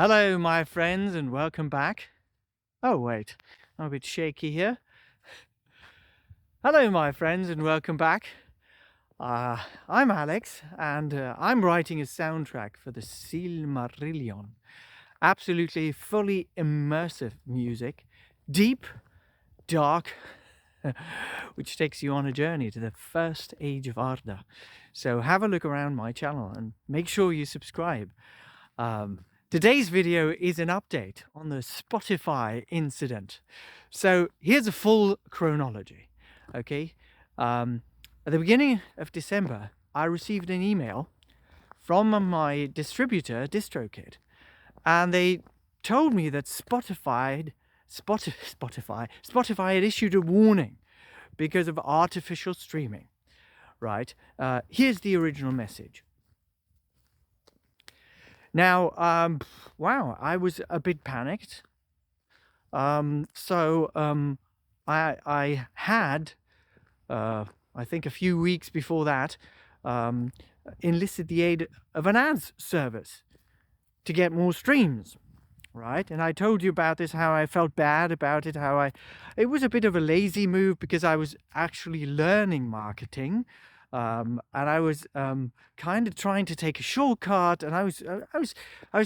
Hello, my friends, and welcome back. Oh, wait, I'm a bit shaky here. Hello, my friends, and welcome back. I'm Alex, and I'm writing a soundtrack for the Silmarillion. Absolutely fully immersive music, deep, dark, which takes you on a journey to the first age of Arda. So have a look around my channel and make sure you subscribe. Today's video is an update on the Spotify incident. So here's a full chronology, okay? At the beginning of December, I received an email from my distributor, Distrokid, and they told me that Spotify had issued a warning because of artificial streaming, right? Here's the original message. Now, wow, I was a bit panicked. I had, I think a few weeks before that, enlisted the aid of an ads service to get more streams, right? And I told you about this, how I felt bad about it, it was a bit of a lazy move because I was actually learning marketing. And I was kind of trying to take a shortcut, and I was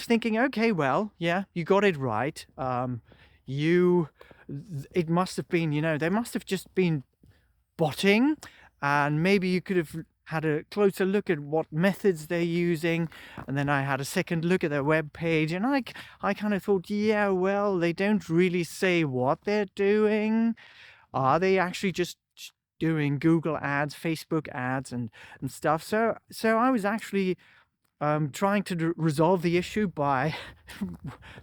thinking, okay, well, yeah, you got it right. It must have been, they must have just been botting, and maybe you could have had a closer look at what methods they're using. And then I had a second look at their web page, and I kind of thought, yeah, well, they don't really say what they're doing. Are they actually just doing Google ads, Facebook ads, and stuff? So I was actually trying to resolve the issue by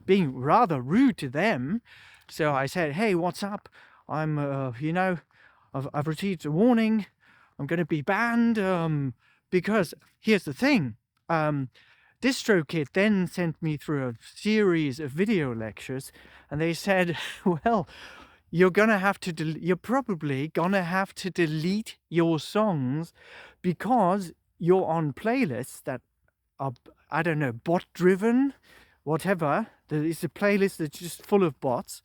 being rather rude to them. So I said, hey, what's up? I'm I've received a warning. I'm going to be banned because here's the thing. Distrokid then sent me through a series of video lectures, and they said, well, you're probably gonna have to delete your songs because you're on playlists that are, I don't know, bot driven, whatever. It's a playlist that's just full of bots.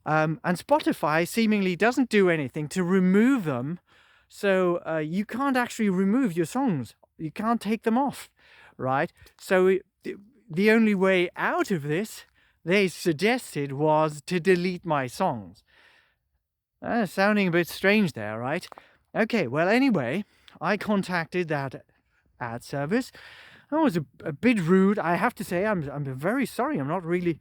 And Spotify seemingly doesn't do anything to remove them. So you can't actually remove your songs. You can't take them off, right? So the only way out of this, they suggested, was to delete my songs. Sounding a bit strange there, right? Okay, well, anyway, I contacted that ad service. I was a bit rude. I have to say, I'm very sorry. I'm not really...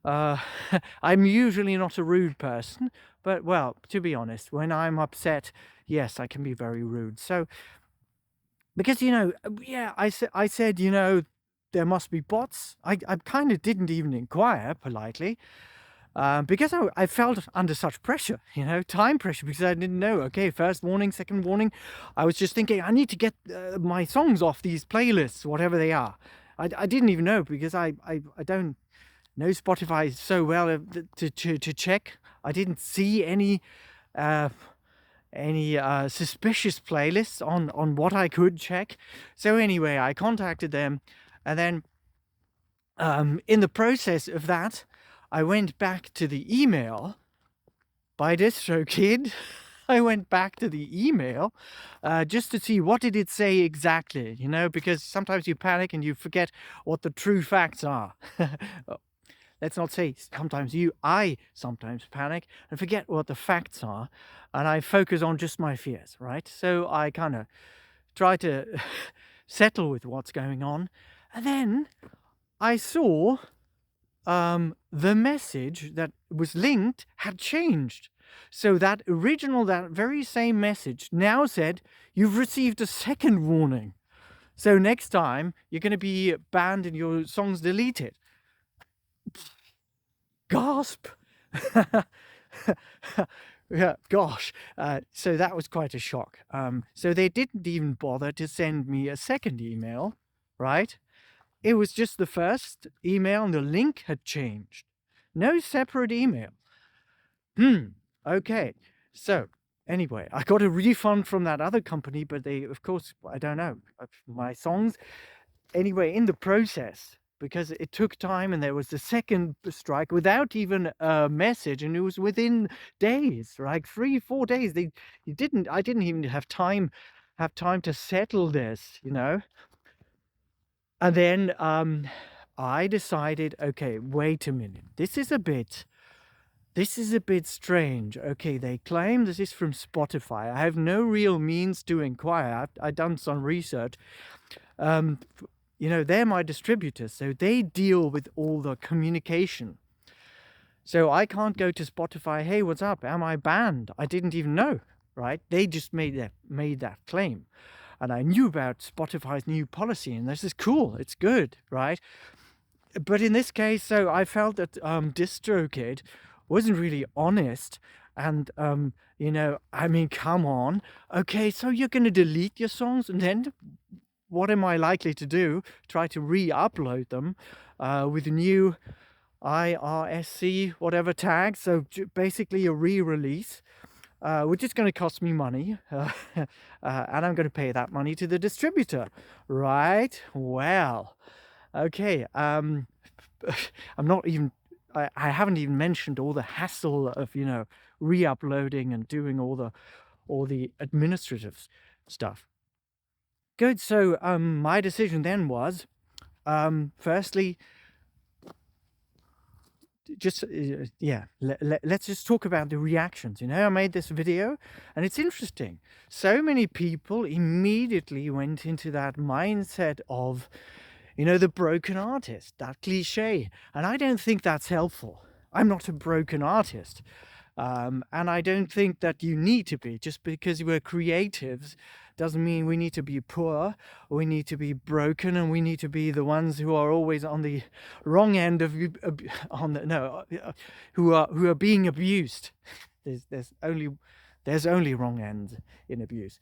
I'm usually not a rude person, but, well, to be honest, when I'm upset, yes, I can be very rude. So, because, yeah, I said, there must be bots. I kind of didn't even inquire politely. Because I felt under such pressure, time pressure, because I didn't know, okay, first warning, second warning. I was just thinking, I need to get my songs off these playlists, whatever they are. I didn't even know, because I don't know Spotify so well to check. I didn't see any suspicious playlists on what I could check. So anyway, I contacted them, and then in the process of that, I went back to the email by Distrokid. I went back to the email just to see what did it say exactly, because sometimes you panic and you forget what the true facts are. Let's not say sometimes I sometimes panic and forget what the facts are, and I focus on just my fears, right? So I kind of try to settle with what's going on, and then I saw the message that was linked had changed. So that very same message now said, you've received a second warning. So next time you're going to be banned and your songs deleted. Gasp! Yeah, gosh. So that was quite a shock. So they didn't even bother to send me a second email, right? It was just the first email, and the link had changed. No separate email. Okay. So anyway, I got a refund from that other company, but they, of course, I don't know, my songs. Anyway, in the process, because it took time, and there was the second strike without even a message, and it was within days, like 3-4 days. I didn't even have time to settle this, you know. And then I decided, okay, wait a minute, this is a bit strange. Okay, they claim this is from Spotify. I have no real means to inquire. I've done some research. You know, they're my distributors, so they deal with all the communication. So I can't go to Spotify, hey, what's up? Am I banned? I didn't even know, right? They just made that claim. And I knew about Spotify's new policy, and this is cool. It's good, right? But in this case, so I felt that Distrokid wasn't really honest. And, you know, I mean, come on. Okay, so you're going to delete your songs, and then what am I likely to do? Try to re-upload them with new IRSC whatever tag. So basically a re-release, which is going to cost me money, and I'm going to pay that money to the distributor, right? Well, okay. I'm not even. I haven't even mentioned all the hassle of, you know, re-uploading and doing all the administrative stuff. Good. So my decision then was, firstly, just yeah, let's just talk about the reactions. You know, I made this video, and it's interesting. So many people immediately went into that mindset of, you know, the broken artist, that cliche, and I don't think that's helpful. I'm not a broken artist. And I don't think that you need to be. Just because we're creatives doesn't mean we need to be poor, or we need to be broken, and we need to be the ones who are always on the wrong end of who are being abused. There's only wrong ends in abuse.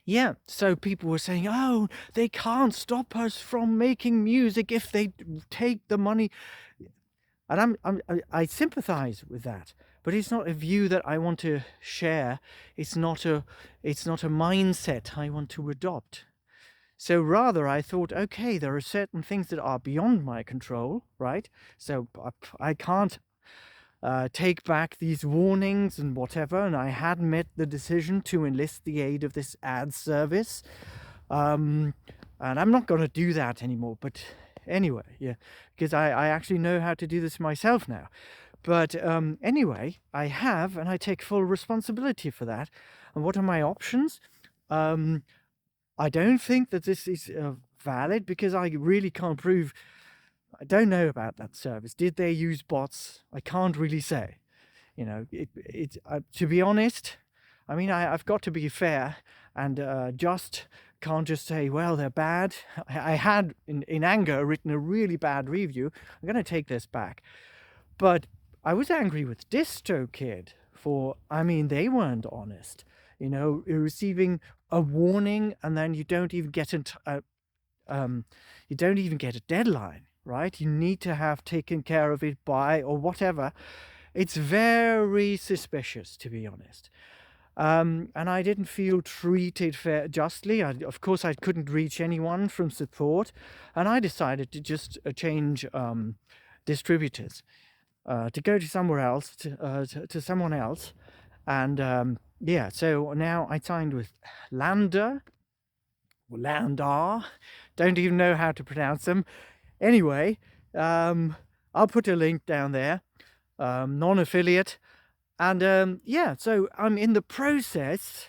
Yeah, so people were saying, oh, they can't stop us from making music if they take the money. And I sympathize with that, but it's not a view that I want to share. It's not a mindset I want to adopt. So rather, I thought, okay, there are certain things that are beyond my control, right? So I can't take back these warnings and whatever. And I had made the decision to enlist the aid of this ad service. And I'm not going to do that anymore. But anyway, yeah, because I actually know how to do this myself now. But anyway, I have, and I take full responsibility for that. And what are my options? I don't think that this is valid, because I really can't prove. I don't know about that service. Did they use bots? I can't really say. You know, to be honest, I mean, I've got to be fair, and can't just say, well, they're bad. I had, in anger, written a really bad review. I'm going to take this back. But I was angry with Distrokid for, I mean, they weren't honest. You know, receiving a warning, and then you don't even get a deadline, right? You need to have taken care of it by, or whatever. It's very suspicious, to be honest. And I didn't feel treated justly. Of course, I couldn't reach anyone from support, and I decided to just change distributors, to go to somewhere else, to someone else. And yeah, so now I signed with Landar, don't even know how to pronounce them. Anyway, I'll put a link down there, non-affiliate. And yeah, so I'm in the process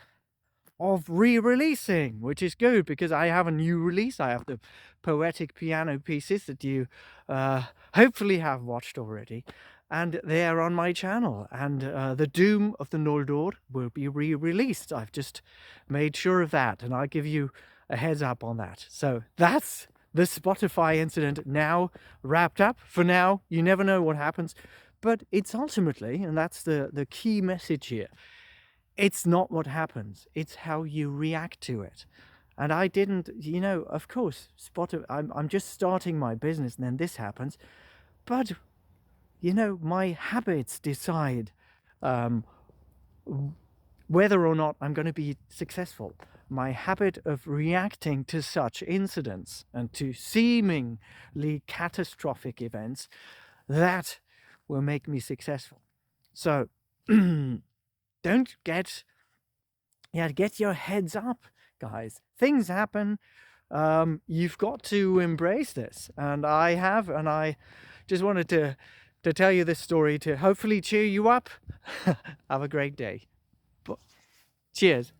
of re-releasing, which is good, because I have a new release. I have the poetic piano pieces that you hopefully have watched already, and they are on my channel. And the Doom of the Noldor will be re-released. I've just made sure of that, and I'll give you a heads up on that. So that's the Spotify incident now wrapped up. For now, you never know what happens. But it's ultimately, and that's the key message here, it's not what happens, it's how you react to it. And I didn't, you know, of course, I'm just starting my business, and then this happens. But, you know, my habits decide whether or not I'm going to be successful. my habit of reacting to such incidents and to seemingly catastrophic events that will make me successful. So don't get your heads up, guys. Things happen. You've got to embrace this, and I have, and I just wanted to tell you this story to hopefully cheer you up. Have a great day. Cheers.